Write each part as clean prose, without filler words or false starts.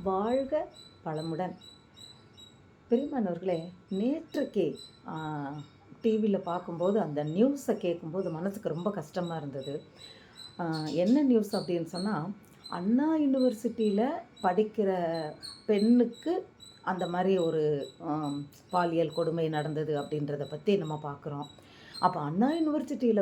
வாழ்க பலமுடன். பிரியமானவர்களே, நேற்றைக்கு டிவியில் பார்க்கும்போது அந்த நியூஸை கேட்கும்போது மனசுக்கு ரொம்ப கஷ்டமாக இருந்தது. என்ன நியூஸ் அப்படின்னு சொன்னால், அண்ணா யூனிவர்சிட்டியில் படிக்கிற பெண்ணுக்கு அந்த மாதிரி ஒரு பாலியல் கொடுமை நடந்தது அப்படின்றத பற்றி நம்ம பார்க்குறோம். அப்போ அண்ணா யூனிவர்சிட்டியில்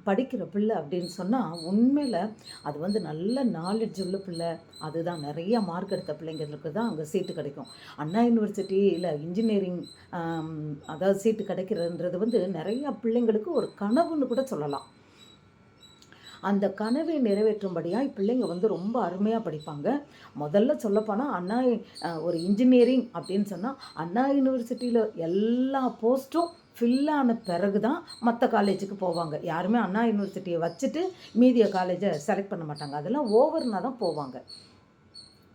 படிக்கிற பிள்ளை அப்படின்னு சொன்னால் உண்மையில் அது நல்ல நாலேஜ் உள்ள பிள்ளை. அதுதான் நிறைய மார்க் எடுத்த பிள்ளைங்களுக்கு தான் அங்கே சீட்டு கிடைக்கும். அண்ணா யூனிவர்சிட்டியில் இன்ஜினியரிங் அதாவது சீட்டு கிடைக்கிறதுன்றது நிறைய பிள்ளைங்களுக்கு ஒரு கனவுன்னு கூட சொல்லலாம். அந்த கனவை நிறைவேற்றும்படியாக பிள்ளைங்க ரொம்ப அருமையாக படிப்பாங்க. முதல்ல சொல்லப்போனால் அண்ணா ஒரு இன்ஜினியரிங் அப்படின்னு சொன்னால் அண்ணா யூனிவர்சிட்டியில் எல்லா போஸ்ட்டும் ஃபில்லான பிறகு தான் மற்ற காலேஜுக்கு போவாங்க. யாருமே அண்ணா யூனிவர்சிட்டியை வச்சுட்டு மீதிய காலேஜை செலக்ட் பண்ண மாட்டாங்க. அதெல்லாம் ஓவர்னா தான் போவாங்க.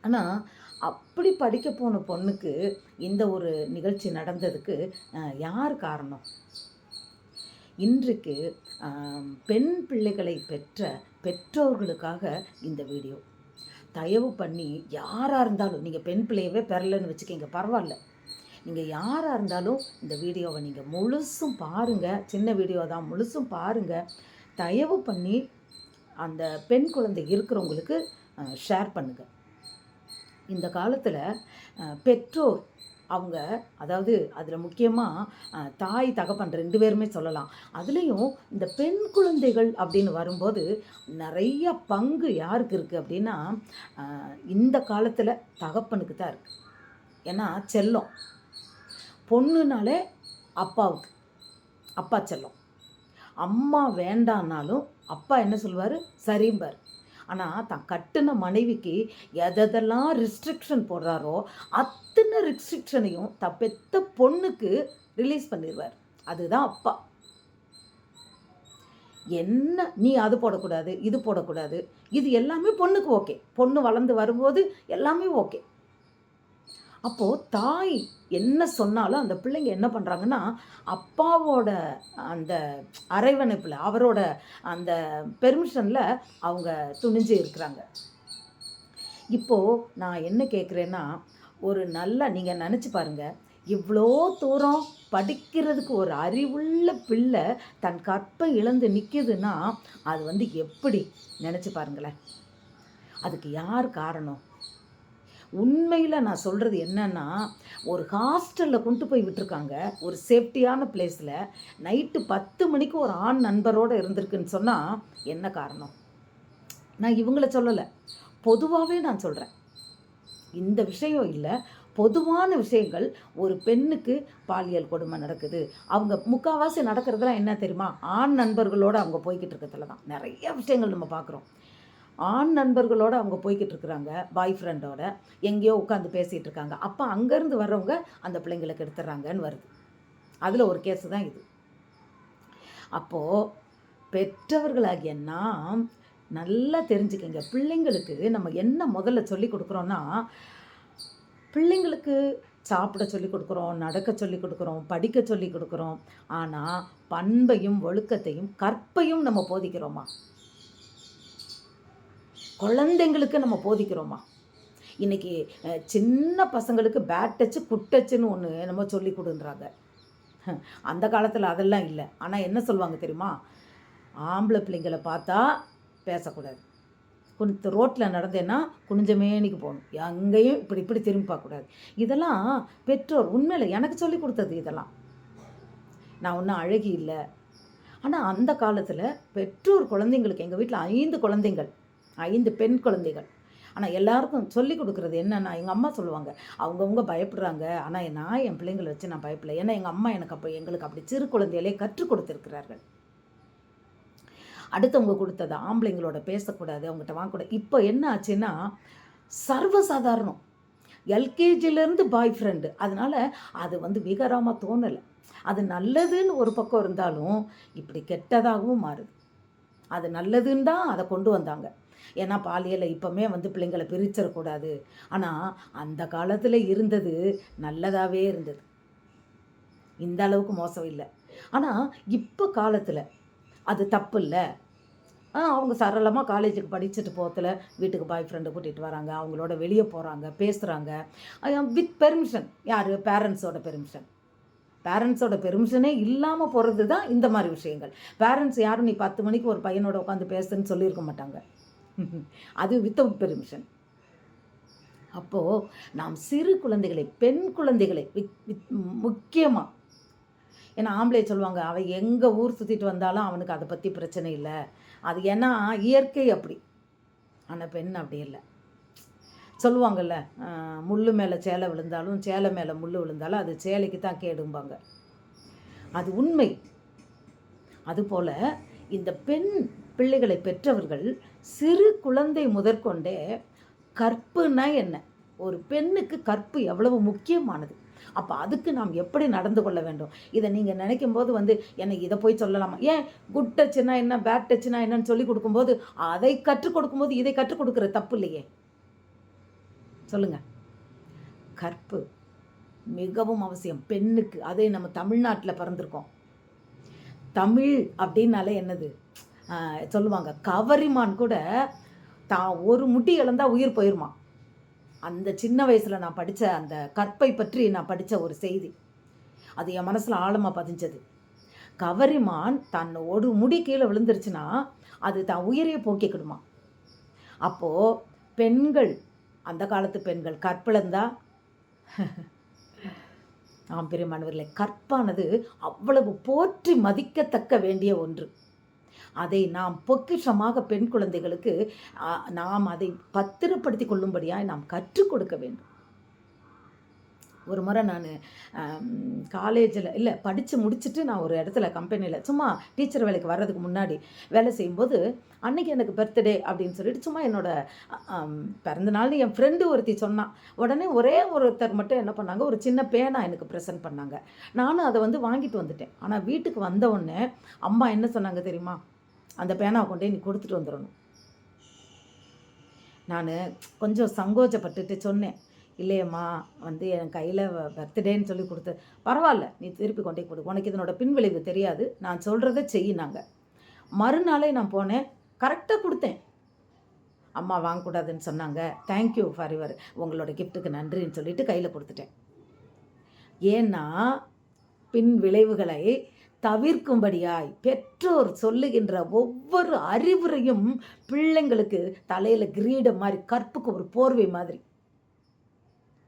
ஆனால் அப்படி படிக்க போன பொண்ணுக்கு இந்த ஒரு நிகழ்ச்சி நடந்ததுக்கு யார் காரணம்? இன்றைக்கு பெண் பிள்ளைகளை பெற்ற பெற்றோர்களுக்காக இந்த வீடியோ. தயவு பண்ணி யாராக இருந்தாலும், நீங்கள் பெண் பிள்ளையவே பெறலைன்னு வச்சுக்கிங்க, பரவாயில்ல. நீங்கள் யாராக இருந்தாலும் இந்த வீடியோவை நீங்கள் முழுசும் பாருங்கள். சின்ன வீடியோ தான், முழுசும் பாருங்கள். தயவு பண்ணி அந்த பெண் குழந்தை இருக்கிறவங்களுக்கு ஷேர் பண்ணுங்கள். இந்த காலத்தில் பெற்றோர் அவங்க அதாவது அதில் முக்கியமாக தாய் தகப்பன் 2 பேருமே சொல்லலாம். அதுலேயும் இந்த பெண் குழந்தைகள் அப்படின்னு வரும்போது நிறைய பங்கு யாருக்கு இருக்குது அப்படின்னா இந்த காலத்தில் தகப்பனுக்கு தான் இருக்குது. ஏன்னா செல்லம், பொண்ணுனாலே அப்பாவுக்கு, அப்பா செல்லம். அம்மா வேண்டான்னாலும் அப்பா என்ன சொல்லுவார்? சரிம்பார். ஆனால் தான் கட்டின மனைவிக்கு எதெல்லாம் ரிஸ்ட்ரிக்ஷன் போடுறாரோ அத்தனை ரிஸ்ட்ரிக்ஷனையும் பெத்த பொண்ணுக்கு ரிலீஸ் பண்ணிடுவார். அதுதான் அப்பா. என்ன நீ அது போடக்கூடாது, இது போடக்கூடாது, இது எல்லாமே பொண்ணுக்கு ஓகே. பொண்ணு வளர்ந்து வரும்போது எல்லாமே ஓகே. அப்போது தாய் என்ன சொன்னாலும் அந்த பிள்ளைங்க என்ன பண்ணுறாங்கன்னா அப்பாவோட அந்த அரவணைப்பில், அவரோட அந்த பெர்மிஷனில் அவங்க துணிஞ்சு இருக்கிறாங்க. இப்போது நான் என்ன கேட்குறேன்னா, ஒரு நல்ல நீங்கள் நினச்சி பாருங்கள், இவ்வளோ தூரம் படிக்கிறதுக்கு ஒரு அறிவுள்ள பிள்ளை தன் கற்பை இழந்து நிற்கிதுன்னா அது எப்படி நினச்சி பாருங்களேன். அதுக்கு யார் காரணம்? உண்மையில் நான் சொல்கிறது என்னென்னா, ஒரு ஹாஸ்டலில் கொண்டு போய் விட்டுருக்காங்க, ஒரு சேஃப்டியான பிளேஸில். நைட்டு 10 மணிக்கு ஒரு ஆண் நண்பரோடு இருந்திருக்குன்னு சொன்னால் என்ன காரணம்? நான் இவங்கள சொல்லலை, பொதுவாகவே நான் சொல்கிறேன். இந்த விஷயம் இல்லை, பொதுவான விஷயங்கள். ஒரு பெண்ணுக்கு பாலியல் கொடுமை நடக்குது. அவங்க முக்கால்வாசி நடக்கிறதுலாம் என்ன தெரியுமா? ஆண் நண்பர்களோடு அவங்க போய்கிட்டு இருக்கிறதுல தான் நிறைய விஷயங்கள் நம்ம பார்க்குறோம். ஆண் நண்பர்களோடு அவங்க போய்கிட்டு இருக்கிறாங்க, பாய் ஃப்ரெண்டோட எங்கேயோ உட்காந்து பேசிகிட்டு இருக்காங்க. அப்போ அங்கேருந்து வர்றவங்க அந்த பிள்ளைங்களுக்கு எடுத்துடுறாங்கன்னு வருது. அதில் ஒரு கேஸு தான் இது. அப்போது பெற்றவர்களாகிய நாம் நல்லா தெரிஞ்சுக்கங்க, பிள்ளைங்களுக்கு நம்ம என்ன முதல்ல சொல்லி கொடுக்குறோன்னா, பிள்ளைங்களுக்கு சாப்பிட சொல்லி கொடுக்குறோம், நடக்க சொல்லி கொடுக்குறோம், படிக்க சொல்லி கொடுக்குறோம். ஆனால் பண்பையும் ஒழுக்கத்தையும் கற்பையும் நம்ம போதிக்கிறோமா? குழந்தைங்களுக்கு நம்ம போதிக்கிறோமா? இன்றைக்கி சின்ன பசங்களுக்கு பேட் டச்சு குட் டச்சுன்னு ஒன்று நம்ம சொல்லி கொடுன்றாங்க. அந்த காலத்தில் அதெல்லாம் இல்லை. ஆனால் என்ன சொல்லுவாங்க தெரியுமா? ஆம்பளை பிள்ளைங்களை பார்த்தா பேசக்கூடாது, கொஞ்சம் ரோட்டில் நடந்தேன்னா குனிஞ்ச மேனிக்கு போகணும், எங்கேயும் இப்படி இப்படி திரும்பி பார்க்கக்கூடாது. இதெல்லாம் பெற்றோர் உண்மையில் எனக்கு சொல்லி கொடுத்தது. இதெல்லாம் நான் ஒன்றும் அழகி இல்லை. ஆனால் அந்த காலத்தில் பெற்றோர் குழந்தைங்களுக்கு, எங்கள் வீட்டில் 5 குழந்தைங்கள், 5 பெண் குழந்தைகள். ஆனால் எல்லாருக்கும் சொல்லி கொடுக்குறது என்னென்னா, எங்கள் அம்மா சொல்லுவாங்க, அவங்கவுங்க பயப்படுறாங்க, ஆனால் நான் என் பிள்ளைங்களை வச்சு நான் பயப்படல. ஏன்னா எங்கள் அம்மா எங்களுக்கு அப்படி சிறு குழந்தையிலே கற்றுக் கொடுத்துருக்கிறார்கள். அடுத்தவங்க கொடுத்தது ஆம்பளைங்களோட பேசக்கூடாது, அவங்ககிட்ட வாங்கக்கூடாது. இப்போ என்ன ஆச்சுன்னா சர்வசாதாரணம். எல்கேஜிலேருந்து பாய் ஃப்ரெண்டு. அதனால் அது விகாரமாக தோணலை. அது நல்லதுன்னு ஒரு பக்கம் இருந்தாலும் இப்படி கெட்டதாகவும் மாறுது. அது நல்லதுன்னு தான் அதை கொண்டு வந்தாங்க. ஏன்னா பாலியலை இப்போமே பிள்ளைங்களை பிரிச்சிடக்கூடாது. ஆனால் அந்த காலத்தில் இருந்தது நல்லதாகவே இருந்தது, இந்த அளவுக்கு மோசம் இல்லை. ஆனால் இப்போ காலத்தில் அது தப்பு இல்லை, அவங்க சரளமாக காலேஜுக்கு படிச்சுட்டு போகிறதுல வீட்டுக்கு பாய் ஃப்ரெண்டை கூட்டிகிட்டு வராங்க, அவங்களோட வெளியே போகிறாங்க, பேசுகிறாங்க வித் பெர்மிஷன். யார்? பேரண்ட்ஸோட பெர்மிஷன். பேரண்ட்ஸோட பெர்மிஷனே இல்லாமல் போகிறது தான் இந்த மாதிரி விஷயங்கள். பேரண்ட்ஸ் யாரும் நீ 10 மணிக்கு ஒரு பையனோட உட்காந்து பேசுன்னு சொல்லியிருக்க மாட்டாங்க. அது வித்தவுட் பெர்மிஷன். அப்போது நாம் சிறு குழந்தைகளை, பெண் குழந்தைகளை முக்கியமாக, ஏன்னா ஆம்பளை சொல்லுவாங்க அவன் எங்கே ஊர் சுற்றிட்டு வந்தாலும் அவனுக்கு அதை பற்றி பிரச்சனை இல்லை, அது ஏன்னா இயற்கை அப்படி. ஆனால் பெண் அப்படி இல்லை. சொல்லுவாங்கள்ல, முள்ளு மேலே சேலை விழுந்தாலும் சேலை மேலே முள் விழுந்தாலும் அது சேலைக்கு தான் கேடும்பாங்க. அது உண்மை. அதுபோல் இந்த பெண் பிள்ளைகளை பெற்றவர்கள் சிறு குழந்தை முதற்கொண்டே கற்புனா என்ன, ஒரு பெண்ணுக்கு கற்பு எவ்வளவு முக்கியமானது, அப்போ அதுக்கு நாம் எப்படி நடந்து கொள்ள வேண்டும், இதை நீங்கள் நினைக்கும் போது எனக்கு இதை போய் சொல்லலாமா? ஏன் குட் டச்சுனா என்ன, பேட் டச்சுனா என்னன்னு சொல்லி கொடுக்கும்போது, அதை கற்றுக் கொடுக்கும்போது இதை கற்றுக் கொடுக்குற தப்பு இல்லையே? சொல்லுங்கள். கற்பு மிகவும் அவசியம் பெண்ணுக்கு. அதே நம்ம தமிழ்நாட்டில் பிறந்திருக்கோம். தமிழ் அப்படின்னாலே என்னது சொல்லுவாங்க, கவரிமான் கூட தான் ஒரு முடி இழந்தால் உயிர் போயிருமா. அந்த சின்ன வயசில் நான் படித்த அந்த கற்பை பற்றி நான் படித்த ஒரு செய்தி, அது என் மனசில் ஆழமாக பதிஞ்சது. கவரிமான் தன் ஒரு முடி கீழே விழுந்துருச்சுன்னா அது தான் உயிரையே போக்கிக்கிடுமா. அப்போது பெண்கள், அந்த காலத்து பெண்கள் கற்பிழந்தா பெரியமானவர்களே, கற்பானது அவ்வளவு போற்றி மதிக்கத்தக்க வேண்டிய ஒன்று. அதை நாம் பொக்கிஷமாக பெண் குழந்தைகளுக்கு நாம் அதை பத்திரப்படுத்தி கொள்ளும்படியாக நாம் கற்றுக் கொடுக்க வேண்டும். ஒரு முறை நான் காலேஜில் இல்லை படித்து முடிச்சுட்டு நான் ஒரு இடத்துல கம்பெனியில் சும்மா டீச்சர் வேலைக்கு வர்றதுக்கு முன்னாடி வேலை செய்யும்போது, அன்றைக்கி எனக்கு பர்த்டே அப்படின்னு சொல்லிட்டு சும்மா என்னோடய பிறந்தநாள்னு என் ஃப்ரெண்டு ஒருத்தி சொன்னான். உடனே ஒரே ஒருத்தர் மட்டும் என்ன பண்ணாங்க, ஒரு சின்ன பேனா எனக்கு ப்ரெசென்ட் பண்ணாங்க. நானும் அதை வாங்கிட்டு வந்துட்டேன். ஆனால் வீட்டுக்கு வந்த உடனே அம்மா என்ன சொன்னாங்க தெரியுமா? அந்த பேனாவை கொண்டே நீ கொடுத்துட்டு வந்துடணும். நான் கொஞ்சம் சங்கோச்சப்பட்டுட்டு சொன்னேன், இல்லையம்மா என் கையில் பர்த்டேன்னு சொல்லி கொடுத்து, பரவாயில்ல நீ திருப்பி கொண்டே கொடு, உனக்கு இதனோட பின்விளைவு தெரியாது, நான் சொல்கிறத செய்யினாங்க. மறுநாளே நான் போனேன், கரெக்டாக கொடுத்தேன். அம்மா வாங்கக்கூடாதுன்னு சொன்னாங்க, தேங்க்யூ ஃபார் யுவர் உங்களோட கிஃப்ட்டுக்கு நன்றின்னு சொல்லிட்டு கையில் கொடுத்துட்டேன். ஏன்னா பின் விளைவுகளை தவிர்க்கும்படியாய் பெற்றோர் சொல்லுகின்ற ஒவ்வொரு அறிவுரையும் பிள்ளைங்களுக்கு தலையில் கிரீடம் மாதிரி, கற்புக்கு ஒரு போர்வை மாதிரி.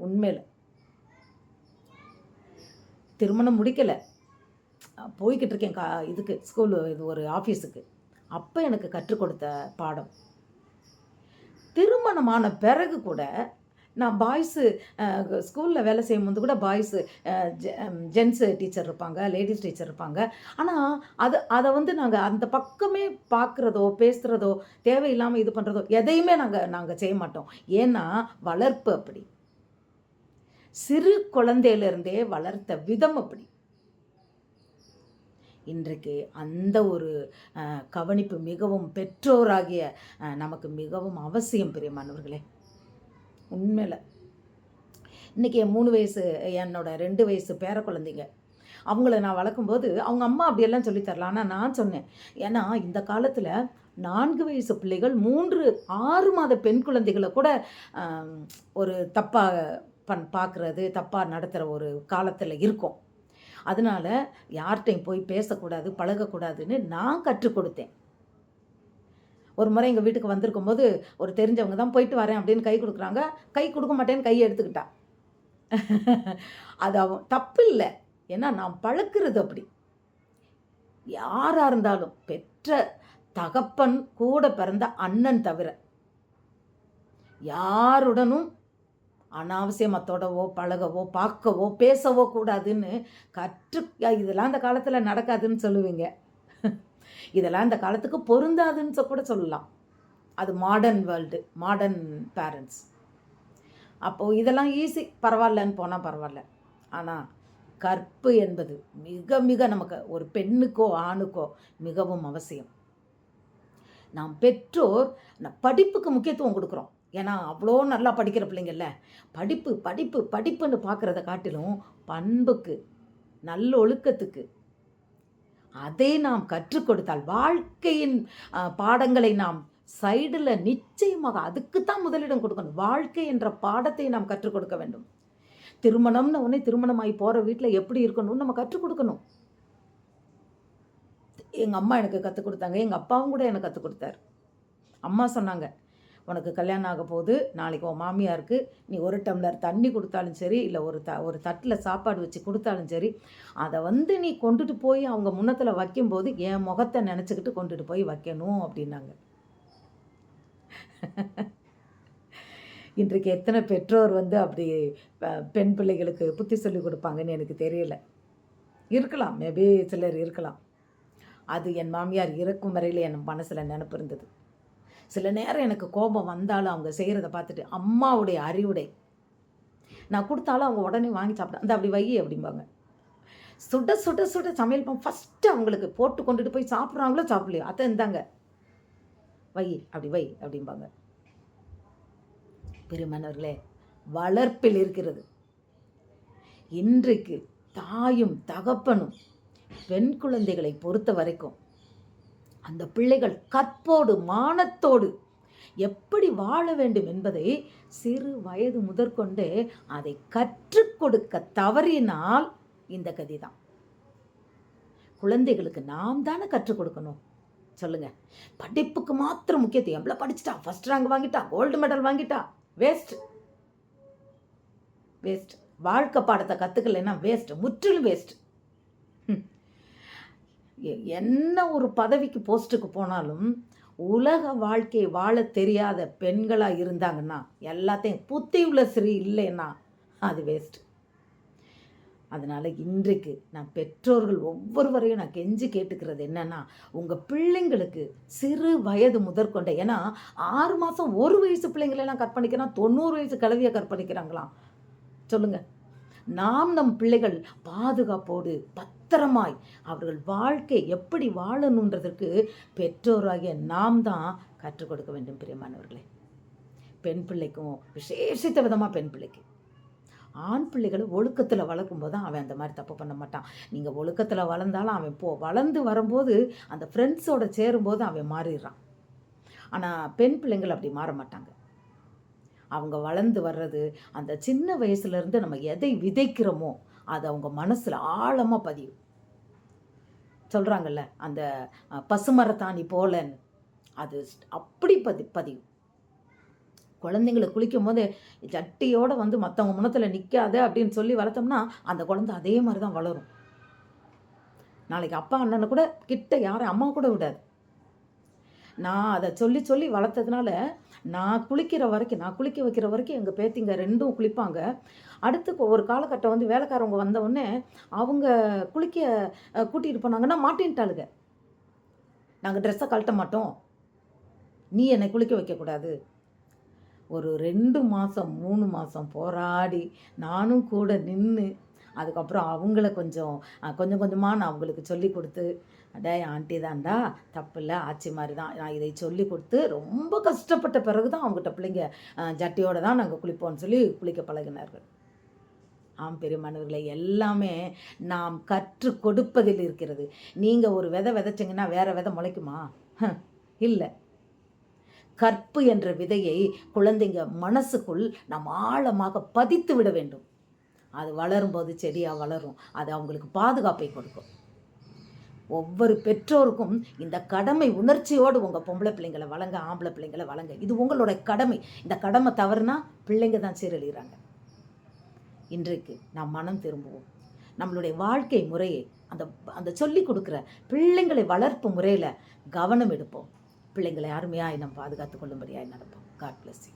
உண்மையில் திருமணம் முடிக்கலை, போய்கிட்டு இருக்கேன் இதுக்கு ஸ்கூலு, இது ஒரு ஆஃபீஸுக்கு. அப்போ எனக்கு கற்றுக் கொடுத்த பாடம், திருமணமான பிறகு கூட நான் பாய்ஸு ஸ்கூலில் வேலை செய்யும்போது கூட பாய்ஸு ஜென்ஸு டீச்சர் இருப்பாங்க, லேடிஸ் டீச்சர் இருப்பாங்க. ஆனால் அதை நாங்கள் அந்த பக்கமே பார்க்குறதோ பேசுகிறதோ தேவையில்லாமல் இது பண்ணுறதோ எதையுமே நாங்கள் செய்ய மாட்டோம். ஏன்னா வளர்ப்பு அப்படி, சிறு குழந்தையிலிருந்தே வளர்த்த விதம் அப்படி. இன்றைக்கு அந்த ஒரு கவனிப்பு மிகவும் பெற்றோராகிய நமக்கு மிகவும் அவசியம் பிரியமானவர்களே. உண்மையில் இன்றைக்கி என் 3 வயசு, என்னோட 2 வயசு பேர குழந்தைங்க, அவங்கள நான் வளர்க்கும்போது அவங்க அம்மா அப்படியெல்லாம் சொல்லித்தரலாம். ஆனால் நான் சொன்னேன், ஏன்னா இந்த காலத்தில் 4 வயசு பிள்ளைகள் 3-6 மாத பெண் குழந்தைகளை கூட ஒரு தப்பாக பார்க்குறது, தப்பாக நடத்துகிற ஒரு காலத்தில் இருக்கும். அதனால் யார்கிட்டையும் போய் பேசக்கூடாது, பழகக்கூடாதுன்னு நான் கற்றுக் கொடுத்தேன். ஒரு முறை எங்கள் வீட்டுக்கு வந்திருக்கும் போது ஒரு தெரிஞ்சவங்க தான், போயிட்டு வரேன் அப்படின்னு கை கொடுக்குறாங்க, கை கொடுக்க மாட்டேன்னு கையை எடுத்துக்கிட்டா. அது தப்பு இல்லை, ஏன்னா நான் பழக்கிறது அப்படி. யாராக இருந்தாலும் பெற்ற தகப்பன் கூட பிறந்த அண்ணன் தவிர யாருடனும் அனாவசியமாக தொடவோ பழகவோ பார்க்கவோ பேசவோ கூடாதுன்னு இதெல்லாம் இந்த காலத்தில் நடக்காதுன்னு சொல்லுவீங்க. இதெல்லாம் இந்த காலத்துக்கு பொருந்தாதுன்னு கூட சொல்லலாம். அது மாடர்ன் வேர்ல்டு, மாடர்ன் பேரண்ட்ஸ். அப்போது இதெல்லாம் ஈஸி, பரவாயில்லன்னு போனால் பரவாயில்ல. ஆனால் கற்பு என்பது மிக மிக நமக்கு ஒரு பெண்ணுக்கோ ஆணுக்கோ மிகவும் அவசியம். நாம் பெற்றோர் படிப்புக்கு முக்கியத்துவம் கொடுக்குறோம். ஏன்னா அவ்வளோ நல்லா படிக்கிற பிள்ளைங்கள்ல, படிப்பு படிப்பு படிப்புன்னு பார்க்குறத காட்டிலும் பண்புக்கு, நல்ல ஒழுக்கத்துக்கு, அதை நாம் கற்றுக் கொடுத்தால் வாழ்க்கையின் பாடங்களை நாம் சைடில் நிச்சயமாக அதுக்குத்தான் முதலிடம் கொடுக்கணும். வாழ்க்கை என்ற பாடத்தை நாம் கற்றுக் கொடுக்க வேண்டும். திருமணம்னு உடனே திருமணமாகி போகிற வீட்டில் எப்படி இருக்கணும்னு நம்ம கற்றுக் கொடுக்கணும். எங்கள் அம்மா எனக்கு கற்றுக் கொடுத்தாங்க, எங்கள் அப்பாவும் கூட எனக்கு கற்றுக் கொடுத்தாரு. அம்மா சொன்னாங்க, உனக்கு கல்யாணம் ஆக போகுது, நாளைக்கு உன் மாமியாருக்கு நீ ஒரு டம்ளர் தண்ணி கொடுத்தாலும் சரி, இல்லை ஒரு தட்டில் சாப்பாடு வச்சு கொடுத்தாலும் சரி, அதை நீ கொண்டுட்டு போய் அவங்க முன்னத்தில் வைக்கும்போது என் முகத்தை நினச்சிக்கிட்டு கொண்டுட்டு போய் வைக்கணும் அப்படின்னாங்க. இன்றைக்கு எத்தனை பெற்றோர் அப்படி பெண் பிள்ளைகளுக்கு புத்தி சொல்லி கொடுப்பாங்கன்னு எனக்கு தெரியல. இருக்கலாம், மேபி சிலர் இருக்கலாம். அது என் மாமியார் இறக்கும் வரையில் என் மனசில் நினப்பு இருந்தது. சில நேரம் எனக்கு கோபம் வந்தாலும் அவங்க செய்கிறத பார்த்துட்டு அம்மாவுடைய அறிவுடை நான் கொடுத்தாலும் அவங்க உடனே வாங்கி சாப்பிட்டேன். அந்த அப்படி வை அப்படிம்பாங்க. சுட சுட சுட சமையல் ஃபஸ்ட்டு அவங்களுக்கு போட்டு கொண்டுட்டு போய் சாப்பிட்றாங்களோ சாப்பிடலையோ அதை இருந்தாங்க வை அப்படி வை அப்படிம்பாங்க. பெருமனவர்களே, வளர்ப்பில் இருக்கிறது. இன்றைக்கு தாயும் தகப்பனும் பெண் குழந்தைகளை பொறுத்த வரைக்கும் அந்த பிள்ளைகள் கற்போடு மானத்தோடு எப்படி வாழ வேண்டும் என்பதை சிறு வயது முதற்கொண்டே அதை கற்றுக் கொடுக்க தவறினால் இந்த கதிதான். குழந்தைகளுக்கு நாம் தானே கற்றுக் கொடுக்கணும். சொல்லுங்க, படிப்புக்கு மாத்திரம் முக்கியத்துவம். எவ்வளோ படிச்சுட்டா, ஃபர்ஸ்ட் ரேங்க் வாங்கிட்டா, கோல்டு மெடல் வாங்கிட்டா, வேஸ்ட் வேஸ்ட். வாழ்க்கை பாடத்தை கற்றுக்கலைன்னா வேஸ்ட், முற்றிலும் வேஸ்ட். என்ன ஒரு பதவிக்கு போஸ்ட்டுக்கு போனாலும் உலக வாழ்க்கையை வாழ தெரியாத பெண்களாக இருந்தாங்கன்னா, எல்லாத்தையும் புத்தியுள்ள ஸ்ரீ இல்லைன்னா அது வேஸ்ட். அதனால் இன்றைக்கு நான் பெற்றோர்கள் ஒவ்வொருவரையும் நான் கெஞ்சி கேட்டுக்கிறது என்னன்னா, உங்கள் பிள்ளைங்களுக்கு சிறு வயது முதற்கொண்ட, ஏன்னா 6 மாதம் 1 வயசு பிள்ளைங்களெல்லாம் கற்பழிக்கிறான், 90 வயசு கிழவியை கற்பழிக்கிறாங்களாம். சொல்லுங்கள், நாம் நம் பிள்ளைகள் பாதுகாப்போடு பத்திரமாய் அவர்கள் வாழ்க்கை எப்படி வாழணுன்றதற்கு பெற்றோராகிய நாம் தான் கற்றுக் கொடுக்க வேண்டும். பிரியமானவர்களே, பெண் பிள்ளைக்கும் விசேஷித்த விதமாக பெண் பிள்ளைக்கு, ஆண் பிள்ளைகளை ஒழுக்கத்தில் வளர்க்கும் போது தான் அவன் அந்த மாதிரி தப்பு பண்ண மாட்டான். நீங்கள் ஒழுக்கத்தில் வளர்ந்தாலும் அவன் வளர்ந்து வரும்போது அந்த ஃப்ரெண்ட்ஸோடு சேரும்போது அவன் மாறிடுறான். ஆனால் பெண் பிள்ளைங்கள் அப்படி மாற மாட்டாங்க. அவங்க வளர்ந்து வர்றது அந்த சின்ன வயசுலேருந்து நம்ம எதை விதைக்கிறோமோ அது அவங்க மனசில் ஆழமாக பதியும். சொல்கிறாங்கல்ல, அந்த பசுமரத்தாணி போலன்னு, அது அப்படி பதியும். குழந்தைங்களை குளிக்கும் போது சட்டியோடு மற்றவங்க முன்னத்தில் நிற்காத அப்படின்னு சொல்லி வளர்த்தோம்னா அந்த குழந்தை அதே மாதிரி தான் வளரும். நாளைக்கு அப்பா அண்ணனை கூட கிட்ட யாரும் அம்மா கூட விடாது. நான் அதை சொல்லி சொல்லி வளர்த்ததுனால நான் குளிக்க வைக்கிற வரைக்கும் எங்கள் பேத்திங்க 2 குளிப்பாங்க. அடுத்து ஒரு காலகட்டம் வேலைக்காரவங்க வந்தவுடனே அவங்க குளிக்க கூட்டிகிட்டு போனாங்கன்னா மாட்டேன்ட்டாளுங்க. நாங்கள் ட்ரெஸ்ஸை கழட்ட மாட்டோம், நீ என்னை குளிக்க வைக்கக்கூடாது. ஒரு 2 மாதம் 3 மாதம் போராடி நானும் கூட நின்று அதுக்கப்புறம் அவங்கள கொஞ்சம் கொஞ்சமாக நான் அவங்களுக்கு சொல்லி கொடுத்து, அடே ஆண்டி தான்டா, தப்பு இல்லை, ஆச்சி மாதிரி தான், நான் இதை சொல்லி கொடுத்து ரொம்ப கஷ்டப்பட்ட பிறகு தான் அவங்ககிட்ட பிள்ளைங்க ஜட்டியோடு தான் நாங்கள் குளிப்போம்னு சொல்லி குளிக்க பழகினார்கள். ஆம் பெரியமானவர்களை, எல்லாமே நாம் கற்று கொடுப்பதில் இருக்கிறது. நீங்கள் ஒரு விதை விதைச்சிங்கன்னா வேறு விதை முளைக்குமா? இல்லை. கற்பு என்ற விதையை குழந்தைங்க மனசுக்குள் நாம் ஆழமாக பதித்து விட வேண்டும். அது வளரும்போது செடியாக வளரும். அது அவங்களுக்கு பாதுகாப்பை கொடுக்கும். ஒவ்வொரு பெற்றோருக்கும் இந்த கடமை உணர்ச்சியோடு உங்கள் பொம்பளை பிள்ளைங்களை வளங்க, ஆம்பளை பிள்ளைங்களை வளங்க. இது உங்களோட கடமை. இந்த கடமை தவறுனா பிள்ளைங்க தான் சீரழிகிறாங்க. இன்றைக்கு நாம் மனம் திரும்புவோம். நம்மளுடைய வாழ்க்கை முறையை அந்த சொல்லி கொடுக்குற பிள்ளைங்களை வளர்ப்பு முறையில் கவனம் எடுப்போம். பிள்ளைங்களை அருமையாக நாம் பாதுகாத்து கொள்ளும்படியாக நடப்போம். God bless you.